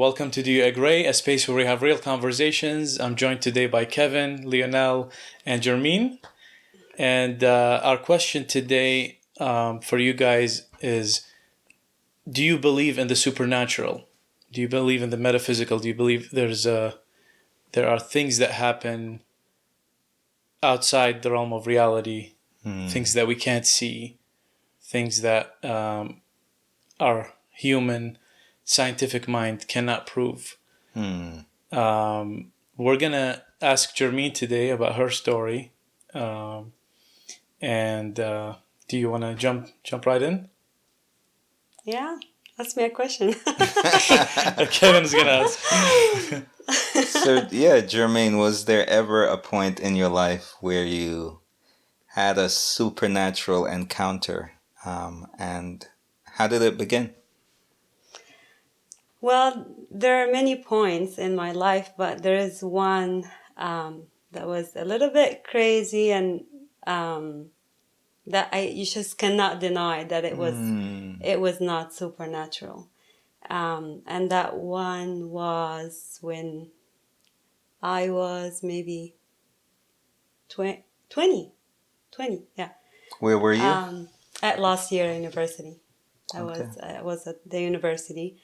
Welcome to You AGRAY, a space where we have real conversations. I'm joined today by Kevin, Lionel, and Germeen. And our question today for you guys is, do you believe in the supernatural? Do you believe in the metaphysical? Do you believe there are things that happen outside the realm of reality, things that we can't see, things that our human scientific mind cannot prove? We're gonna ask Germeen today about her story, and do you want to jump right in? Yeah, ask me a question. Kevin's gonna ask. So yeah, Germaine, was there ever a point in your life where you had a supernatural encounter, and how did it begin? Well, there are many points in my life, but there is one that was a little bit crazy, and that you just cannot deny that it was not supernatural. And that one was when I was maybe 20, yeah. Where were you? At last year university. I Okay. was at the university.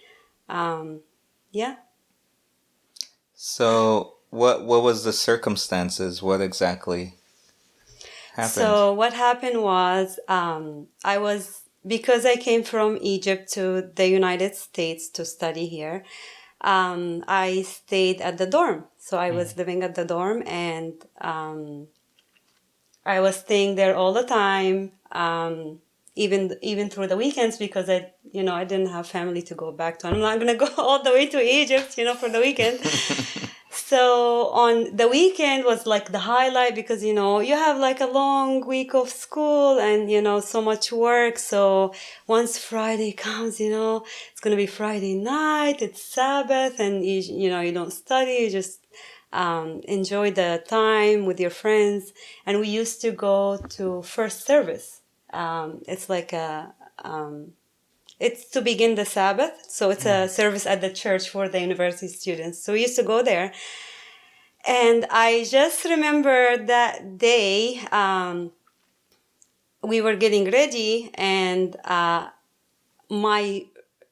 Yeah. So what was the circumstances? What exactly happened? So what happened was because I came from Egypt to the United States to study here, I stayed at the dorm. So I was living at the dorm, and I was staying there all the time, even through the weekends, because I didn't have family to go back to. I'm not gonna go all the way to Egypt, for the weekend. So on the weekend was like the highlight, because you have like a long week of school and so much work. So once Friday comes, it's gonna be Friday night. It's Sabbath, and you don't study. You just enjoy the time with your friends. And we used to go to first service. It's like it's to begin the Sabbath. So it's a service at the church for the university students. So we used to go there. And I just remember that day, we were getting ready, and my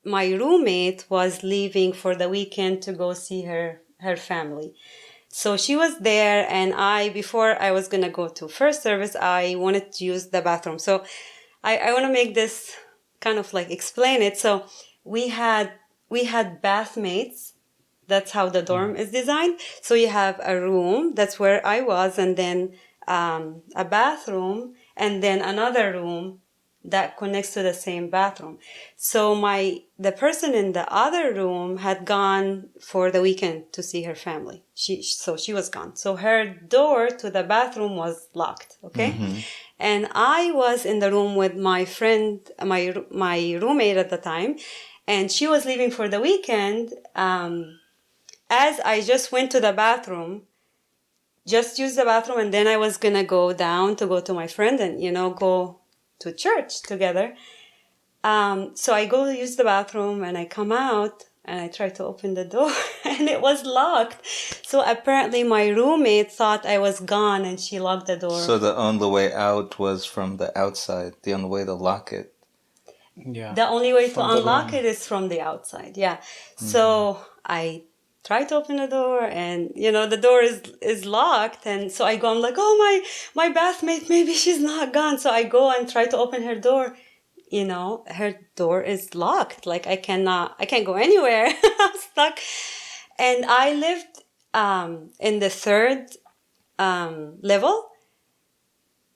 roommate was leaving for the weekend to go see her family. So she was there, and before I was going to go to first service, I wanted to use the bathroom. So I want to make this kind of like explain it. So we had bathmates. That's how the dorm is designed. So you have a room, that's where I was, and then a bathroom, and then another room that connects to the same bathroom. So the person in the other room had gone for the weekend to see her family. So she was gone. So her door to the bathroom was locked, okay? Mm-hmm. And I was in the room with my friend, my roommate at the time, and she was leaving for the weekend. As I just went to the bathroom, just use the bathroom, and then I was gonna go down to go to my friend and, go to church together. So I go use the bathroom, and I come out, and I try to open the door, and it was locked. So apparently my roommate thought I was gone, and she locked the door. So the only way out was from the outside, the only way to lock it. Yeah. The only way to unlock it is from the outside. Yeah. Mm-hmm. So I try to open the door, and the door is locked, and so I go, I'm like, oh, my bathmate, maybe she's not gone. So I go and try to open her door. Her door is locked. Like I can't go anywhere. I'm stuck. And I lived in the third level,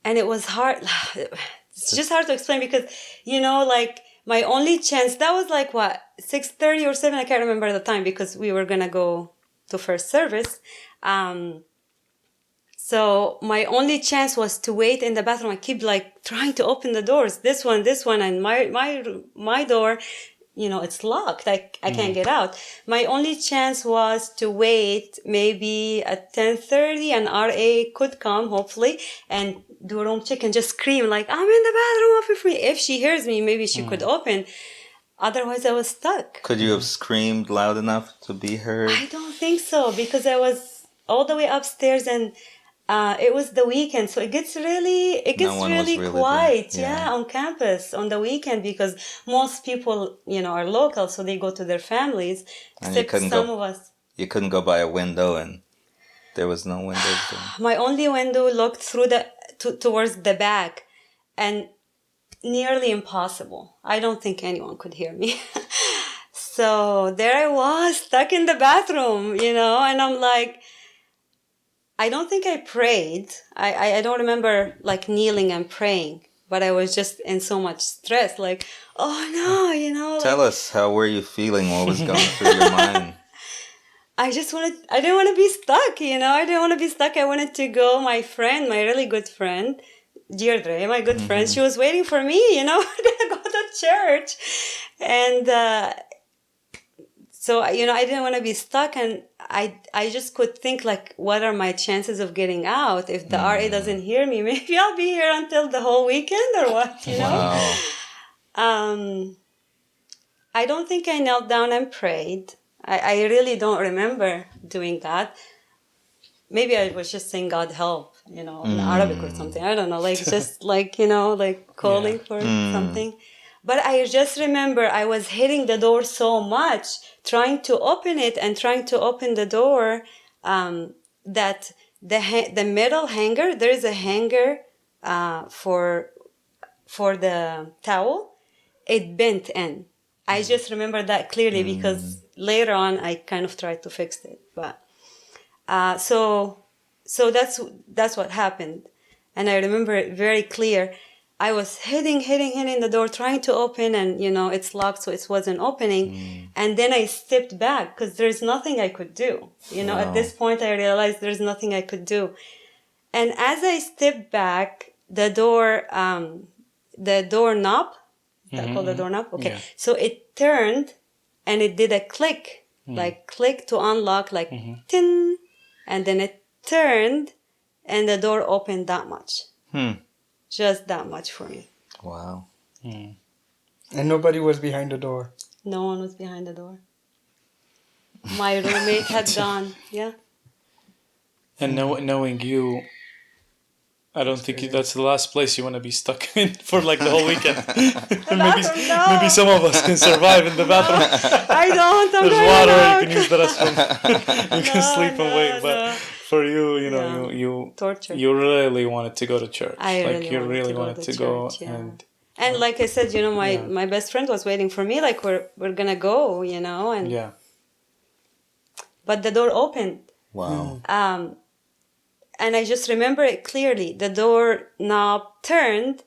and it was hard. It's just hard to explain because, like my only chance, that was like what, 6:30 or 7, I can't remember the time, because we were going to go to first service. So my only chance was to wait in the bathroom. I keep like trying to open the doors, this one, and my door, it's locked. I can't get out. My only chance was to wait maybe at 10:30, and RA could come, hopefully, and do a room check and just scream like, I'm in the bathroom, open for me. If she hears me, maybe she could open. Otherwise, I was stuck. Could you have screamed loud enough to be heard? I don't think so, because I was all the way upstairs, and it was the weekend, so it gets really No one was really quiet. there. Yeah. Yeah, on campus on the weekend, because most people, are local, so they go to their families. And you Except couldn't some go- of us. You couldn't go by a window, and there was no windows there. My only window looked through towards the back, and nearly impossible. I don't think anyone could hear me. So there I was, stuck in the bathroom, and I'm like, I don't think I prayed. I don't remember like kneeling and praying, but I was just in so much stress, like, oh no, Tell us, how were you feeling? What was going through your mind? I didn't want to be stuck, I didn't want to be stuck. I wanted to go. My friend, my really good friend, Deirdre, my good friend, she was waiting for me, we're gonna go to church. And so, I didn't want to be stuck, and I just could think, like, what are my chances of getting out? If the RA doesn't hear me, maybe I'll be here until the whole weekend or what, Wow. I don't think I knelt down and prayed. I really don't remember doing that. Maybe I was just saying, God help, in Arabic or something. I don't know, like, just like, like calling for something. But I just remember I was hitting the door so much, trying to open it and trying to open the door, that the metal hanger, there is a hanger for the towel, it bent in. I just remember that clearly because later on I kind of tried to fix it. But so that's what happened. And I remember it very clear. I was hitting the door, trying to open, and it's locked, so it wasn't opening. And then I stepped back because there's nothing I could do. At this point I realized there's nothing I could do. And as I stepped back, the doorknob, is that called the doorknob? Okay. Yeah. So it turned and it did a click, like click to unlock, like tin, and then it turned and the door opened that much. Just that much for me. Wow. And nobody was behind the door. No one was behind the door. My roommate had gone. Yeah. And knowing you, I don't think that's the last place you want to be stuck in for like the whole weekend. Maybe some of us can survive in the bathroom. I don't. I'm There's going water. out. You can use the restroom. You can sleep and wait. But for you, you torture. You really wanted to go to church. I really wanted to go church, yeah. and like I said, my best friend was waiting for me. Like we're gonna go, and yeah. But the door opened. Wow. And I just remember it clearly. The door knob turned,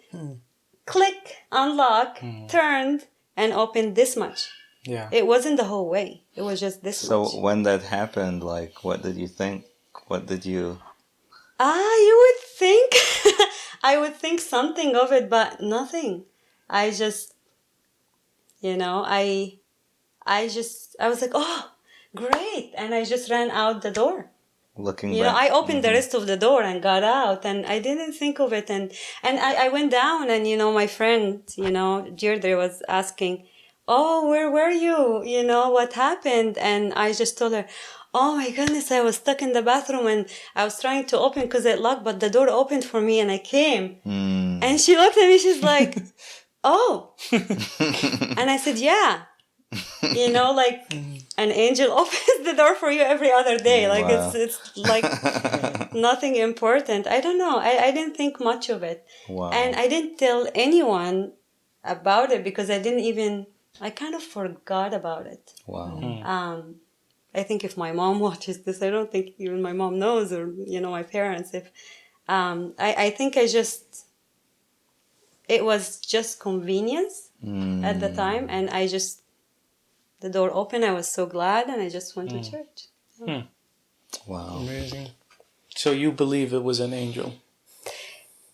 click, unlock, turned, and opened this much. Yeah. It wasn't the whole way. It was just this much. So when that happened, like, what did you think? What did you... You would think, I would think something of it, but nothing. I just, I was like, oh, great. And I just ran out the door. Looking back. I opened the rest of the door and got out, and I didn't think of it. And I went down, and, my friend, Deirdre was asking, oh, where were you? What happened? And I just told her, oh my goodness, I was stuck in the bathroom and I was trying to open because it locked, but the door opened for me and I came. And she looked at me, she's like, oh. And I said, yeah. Like an angel opens the door for you every other day. Like it's like nothing important. I don't know. I didn't think much of it. Wow. And I didn't tell anyone about it because I kind of forgot about it. Wow. I think if my mom watches this, I don't think even my mom knows, or, my parents. If I think it was just convenience at the time. And the door opened, I was so glad, and I just went to church. So. Wow. Amazing. So you believe it was an angel?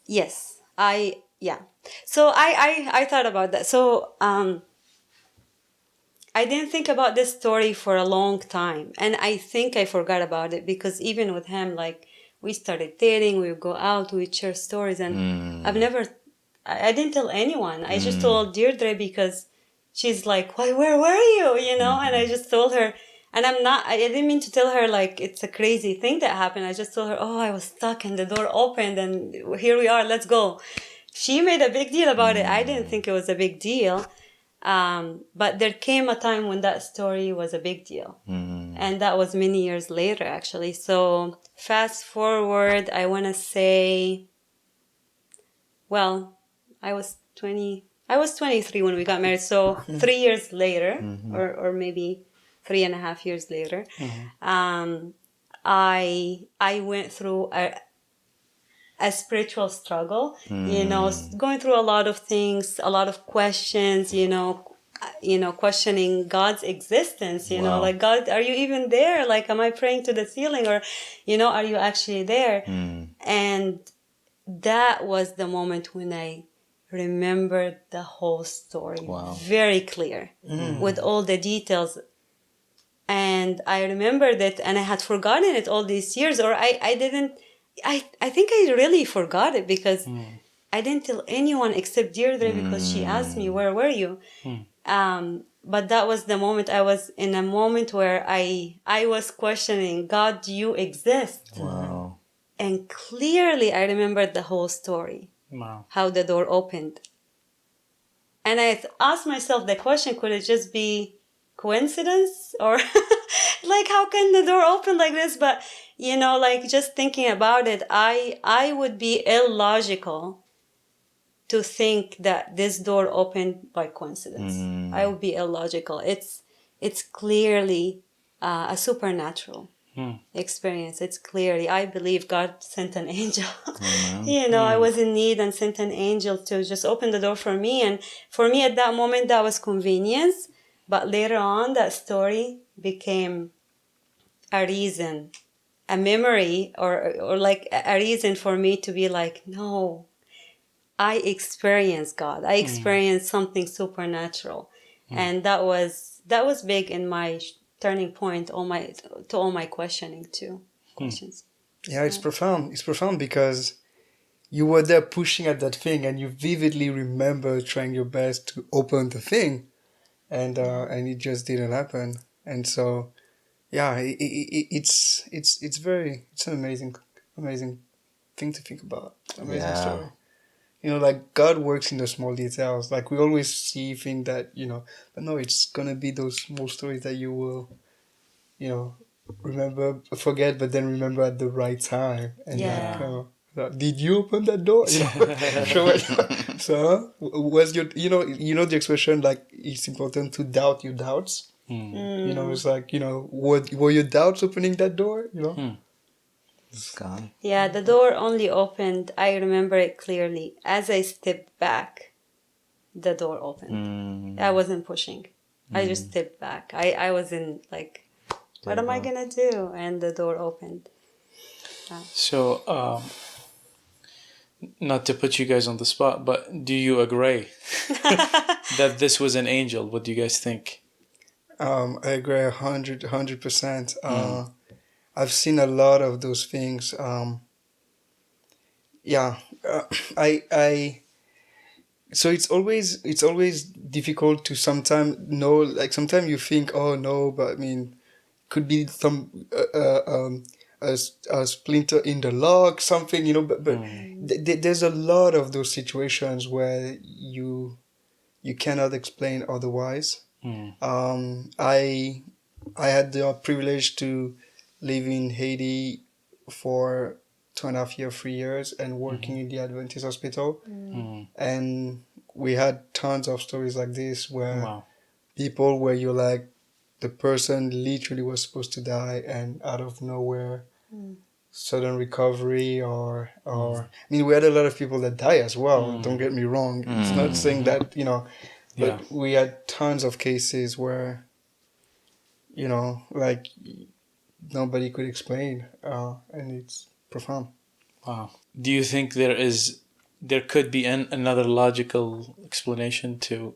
Yes. So I thought about that. So I didn't think about this story for a long time. And I think I forgot about it because even with him, like, we started dating, we would go out, we would share stories. And I didn't tell anyone. I just told Deirdre because she's like, why, where were you? You know, and I just told her, and I didn't mean to tell her like it's a crazy thing that happened. I just told her, oh, I was stuck and the door opened and here we are, let's go. She made a big deal about it. I didn't think it was a big deal. But there came a time when that story was a big deal. And that was many years later, actually. So fast forward, I want to say, well, I was 23 when we got married. So 3 years later, or maybe 3.5 years later, I went through a spiritual struggle, you know, going through a lot of things, a lot of questions, you know, questioning God's existence, you know, like, God, are you even there? Like, am I praying to the ceiling, or, you know, are you actually there? And that was the moment when I remembered the whole story very clear with all the details. And I remembered it, and I had forgotten it all these years, or I didn't. I think I really forgot it because I didn't tell anyone except Deirdre because she asked me, where were you? But that was the moment. I was in a moment where I was questioning, God, do you exist? Wow. And clearly I remembered the whole story. Wow. How the door opened. And I asked myself the question, could it just be coincidence? Or like, how can the door open like this? But, you know, like, just thinking about it, I would be illogical to think that this door opened by coincidence. I would be illogical. It's clearly a supernatural experience. It's clearly, I believe God sent an angel. You know, I was in need and sent an angel to just open the door for me. And for me at that moment, that was convenience. But later on, that story became a reason, a memory, or like a reason for me to be like, no, I experienced God. I experienced something supernatural. And that was big in my turning point, all my questioning too. Questions. Yeah, it's profound. It's profound because you were there pushing at that thing, and you vividly remember trying your best to open the thing, and it just didn't happen. And so, yeah, it's an amazing thing to think about. Amazing story. You know, like, God works in the small details. Like, we always see things that, you know, but no, it's gonna be those small stories that you will, you know, forget, but then remember at the right time. And did you open that door? You know, so was you know the expression, like, it's important to doubt your doubts. You know, it's like, you know, were your doubts opening that door? You know. It's gone. Yeah, the door only opened, I remember it clearly, as I stepped back, the door opened. I wasn't pushing. I just stepped back. I wasn't like, what am I gonna do? And the door opened. So, not to put you guys on the spot, but do you agree that this was an angel? What do you guys think? I agree 100%. I've seen a lot of those things. So it's always difficult to sometimes know. Like, sometimes you think, oh no, but I mean, could be some a splinter in the lock, something, you know. But there's a lot of those situations where you cannot explain otherwise. I had the privilege to live in Haiti for 2.5 years, 3 years, and working in the Adventist hospital. And we had tons of stories like this where people, where you're like, the person literally was supposed to die, and out of nowhere, sudden recovery, or I mean, we had a lot of people that die as well. Don't get me wrong. It's not saying that, you know, but we had tons of cases where, you know, like, nobody could explain, and it's profound. Wow. Do you think there could be another logical explanation to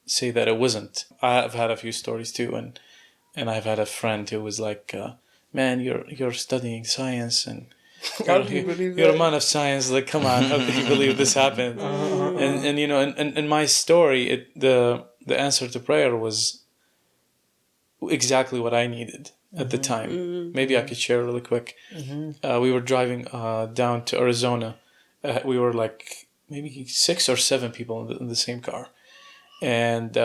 say that it wasn't? I've had a few stories too, and I've had a friend who was like, "Man, you're studying science and you're a man of science. Like, come on, how could you believe this happened?" And you know, in my story, the answer to prayer was exactly what I needed at the time. Maybe I could share really quick. We were driving down to Arizona. We were like maybe 6 or 7 people in the same car, and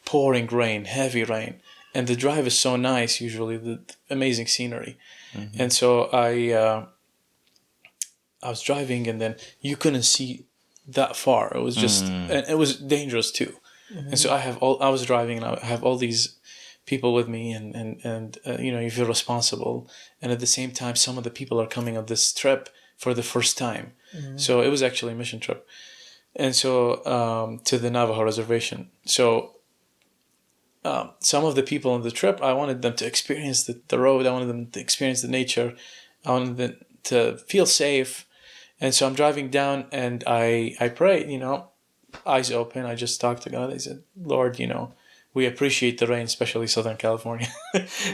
pouring rain, heavy rain, and the drive is so nice. Usually, the amazing scenery, and so I was driving, and then you couldn't see that far. It was just, and it was dangerous too. And so I was driving, and I have all these people with me, and you know, you feel responsible, and at the same time, some of the people are coming on this trip for the first time. So it was actually a mission trip, and so to the Navajo reservation. So some of the people on the trip, I wanted them to experience the road. I wanted them to experience the nature. I wanted them to feel safe. And so I'm driving down, and I pray, you know, eyes open. I just talked to God. I said, Lord, you know, we appreciate the rain, especially Southern California.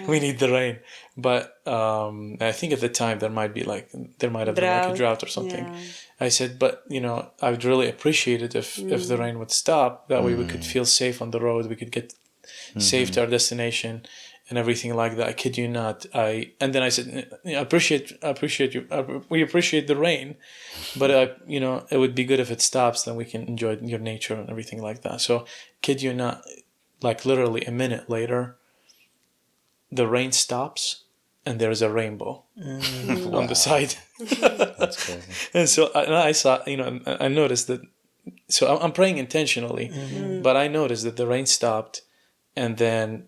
We need the rain. But I think at the time there might have been like a drought or something. Yeah. I said, but, you know, I would really appreciate it if the rain would stop. That way we could feel safe on the road. We could get safe to our destination and everything like that. I kid you not. And then I said, I appreciate you. We appreciate the rain, but you know, it would be good if it stops. Then we can enjoy your nature and everything like that. So, kid you not, like literally a minute later, the rain stops and there's a rainbow on the side. That's crazy. And so I saw, you know, I noticed that. So I'm praying intentionally, but I noticed that the rain stopped, and then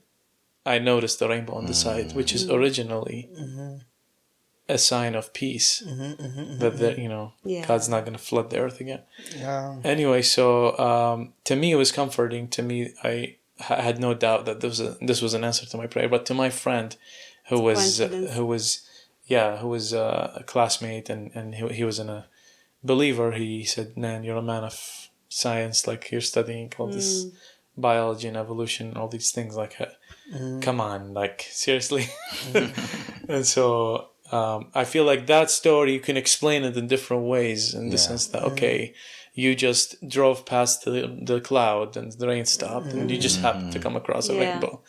I noticed the rainbow on the side, which is originally a sign of peace, that you know, God's not going to flood the earth again. Yeah. Anyway, so to me it was comforting. To me, I had no doubt that this was an answer to my prayer. But to my friend, who was a classmate, and he was a believer, he said, "Man, you're a man of science. Like, you're studying all this biology and evolution, all these things. Like, come on, like, seriously." And so I feel like that story, you can explain it in different ways, in the sense that, okay, you just drove past the cloud and the rain stopped, and you just happened to come across a rainbow.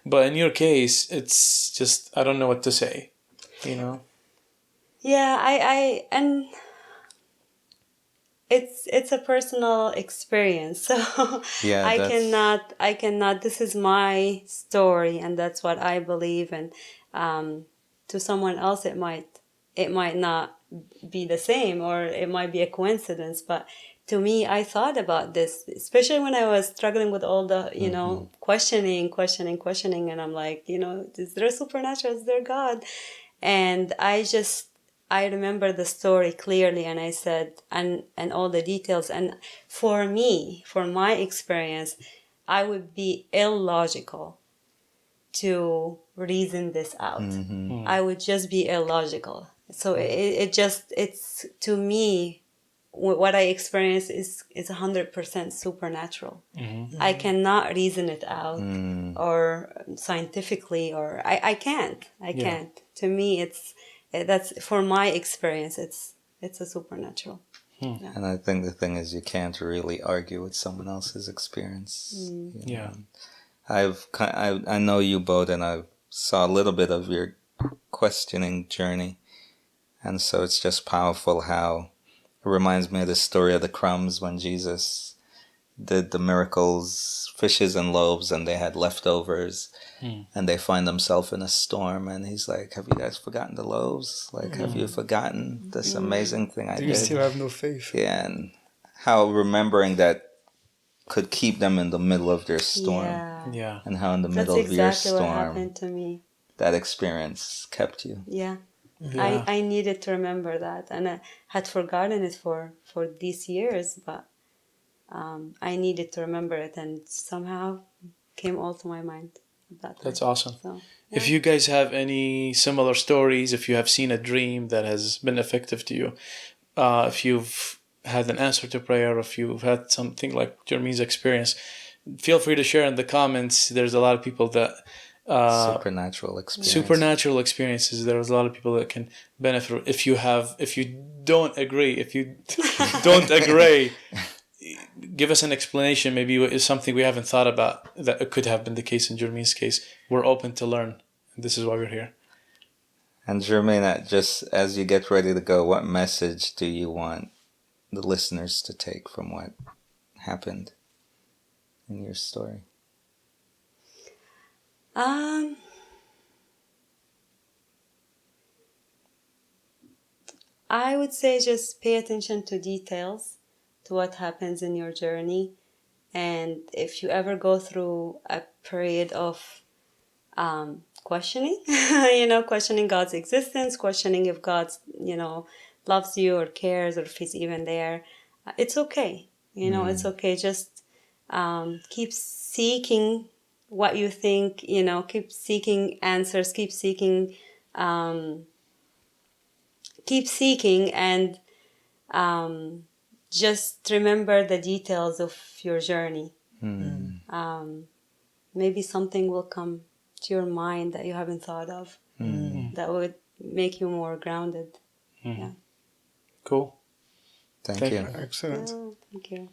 But in your case, it's just, I don't know what to say, you know? Yeah, and it's a personal experience, so Yeah, I cannot, this is my story, and that's what I believe. And to someone else it might not be the same, or it might be a coincidence. But to me, I thought about this, especially when I was struggling with all the, you know, questioning, and I'm like, you know, is there a supernatural? Is there God? And I remember the story clearly, and I said, and all the details. And for me, for my experience, I would be illogical to reason this out. I would just be illogical. So it's to me, what I experience is 100% supernatural. I cannot reason it out or scientifically, or I can't. To me, that's, for my experience, it's a supernatural. Yeah. And I think the thing is, you can't really argue with someone else's experience. You know? I know you both, and I saw a little bit of your questioning journey, and so it's just powerful how it reminds me of the story of the crumbs when Jesus did the miracles, fishes and loaves, and they had leftovers, and they find themselves in a storm, and he's like, "Have you guys forgotten the loaves? Like, have you forgotten this amazing thing I did? Do you still have no faith?" Yeah, and how remembering that could keep them in the middle of their storm. Yeah. And how in the That's middle of your exactly what storm, happened to me. that experience kept you. Yeah. Yeah. I needed to remember that, and I had forgotten it for these years, but I needed to remember it, and somehow came all to my mind at that time. That's awesome. So, If you guys have any similar stories, if you have seen a dream that has been effective to you, if you've had an answer to prayer, if you've had something like Germeen's experience, feel free to share in the comments. There's a lot of people that Supernatural experiences. There's a lot of people that can benefit. If you don't agree, give us an explanation. Maybe it's something we haven't thought about that it could have been the case in Jermeen's case. We're open to learn. This is why we're here. And Germain, just as you get ready to go, what message do you want the listeners to take from what happened in your story? I would say just pay attention to details, to what happens in your journey. And if you ever go through a period of questioning, questioning God's existence, questioning if God, loves you or cares or if He's even there, it's okay. It's okay. Just keep seeking what you think, keep seeking answers, keep seeking and just remember the details of your journey. Maybe something will come to your mind that you haven't thought of that would make you more grounded. Yeah. Cool. Thank you. Excellent. Oh, thank you.